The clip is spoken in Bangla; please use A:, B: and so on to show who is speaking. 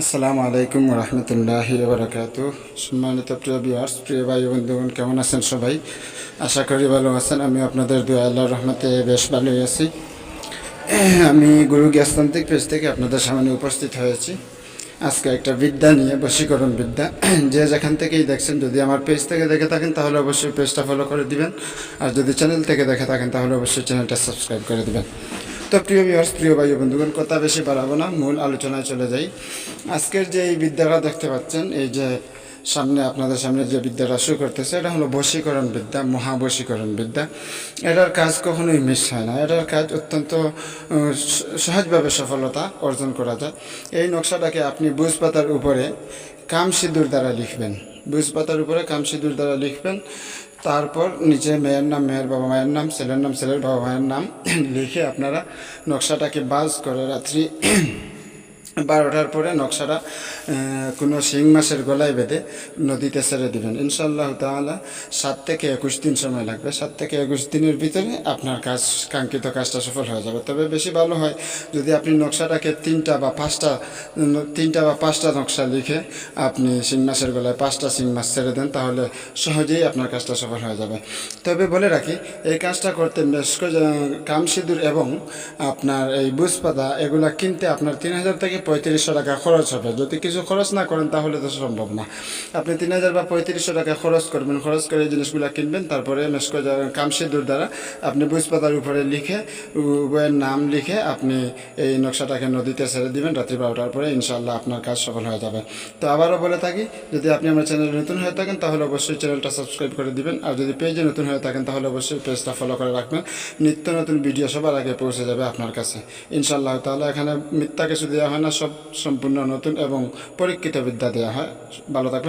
A: আসসালামু আলাইকুম রহমতুল্লাহি বারাকাতু। সম্মানিত প্রিয় ভিউয়ার্স, প্রিয় ভাই বন্ধুগণ, কেমন আছেন সবাই? আশা করি ভালো আছেন। আমি আপনাদের দোয়া আল্লাহর রহমতে বেশ ভালোই আছি। আমি গুরু জ্ঞানতান্ত্রিক পেজ থেকে আপনাদের সামনে উপস্থিত হয়েছি আজকে একটা বিদ্যা নিয়ে, বশীকরণ বিদ্যা। যে যেখান থেকেই দেখছেন, যদি আমার পেজ থেকে দেখে থাকেন তাহলে অবশ্যই পেজটা ফলো করে দিবেন, আর যদি চ্যানেল থেকে দেখে থাকেন তাহলে অবশ্যই চ্যানেলটা সাবস্ক্রাইব করে দিবেন। তো প্রিয় ভিউয়ার্স, প্রিয় ভাই বন্ধুগণ, কথা বেশি বাড়াবো না, মূল আলোচনায় চলে যাই। আজকের যে এই বিদ্যাটা দেখতে পাচ্ছেন, এই যে আপনাদের সামনে যে বিদ্যাটা শুরু করতেছে, এটা হলো বশীকরণ বিদ্যা, মহাবশীকরণ বিদ্যা। এটার কাজ কখনোই মিস হয় না। এটার কাজ অত্যন্ত সহজভাবে সফলতা অর্জন করা যায়। এই নকশাটাকে আপনি বুঝ পাতার উপরে কাম সিঁদুর দ্বারা লিখবেন। বুঝ পাতার উপরে কাম সিঁদুর দ্বারা লিখবেন। তারপর নিচে মেয়ের নাম, মেয়ের বাবা মায়ের নাম, ছেলের নাম, ছেলের বাবা মায়ের নাম লিখে আপনারা নকশাটাকে বাজ করে রাত্রি 12টার পরে নকশাটা কোনো শিং মাছের গলায় বেঁধে নদীতে ছেড়ে দেবেন। ইনশাআল্লাহ তাআলা 7 থেকে 21 দিন সময় লাগবে। 7 থেকে 21 দিনের ভিতরে আপনার কাঙ্ক্ষিত কাজটা সফল হয়ে যাবে। তবে বেশি ভালো হয় যদি আপনি নকশাটাকে 3টা বা 5টা নকশা লিখে আপনি শিং মাছের গলায় 5টা শিং মাছ ছেড়ে দেন, তাহলে সহজেই আপনার কাজটা সফল হয়ে যাবে। তবে বলে রাখি, এই কাজটা করতে কাম সিঁদুর এবং আপনার এই বুঝপাতা এগুলা কিনতে আপনার 3000 থেকে 3500 টাকা খরচ হবে। যদি কিছু খরচ না করেন তাহলে তো সম্ভব না। আপনি 3000 বা 3500 টাকা খরচ করবেন, খরচ করে এই জিনিসগুলো কিনবেন। তারপরে কাম সিঁদুর দ্বারা আপনি বুঝপাতার উপরে লিখে, উভয়ের নাম লিখে আপনি এই নকশাটাকে নদীতে ছেড়ে দিবেন রাত্রি 12টার পরে। ইনশাআল্লাহ আপনার কাজ সফল হয়ে যাবে। তো আবারও বলে থাকি, যদি আপনি আমার চ্যানেলে নতুন হয়ে থাকেন তাহলে অবশ্যই চ্যানেলটা সাবস্ক্রাইব করে দিবেন, আর যদি পেজে নতুন হয়ে থাকেন তাহলে অবশ্যই পেজটা ফলো করে রাখবেন। নিত্য নতুন ভিডিও সবার আগে পৌঁছে যাবে আপনার কাছে ইনশাআল্লাহ তাআলা। এখানে মিথ্যা কিছু দেওয়া হয় না, সব সম্পূর্ণ নতুন এবং পরীক্ষিত বিদ্যা দেওয়া হয়। ভালো থাকবেন।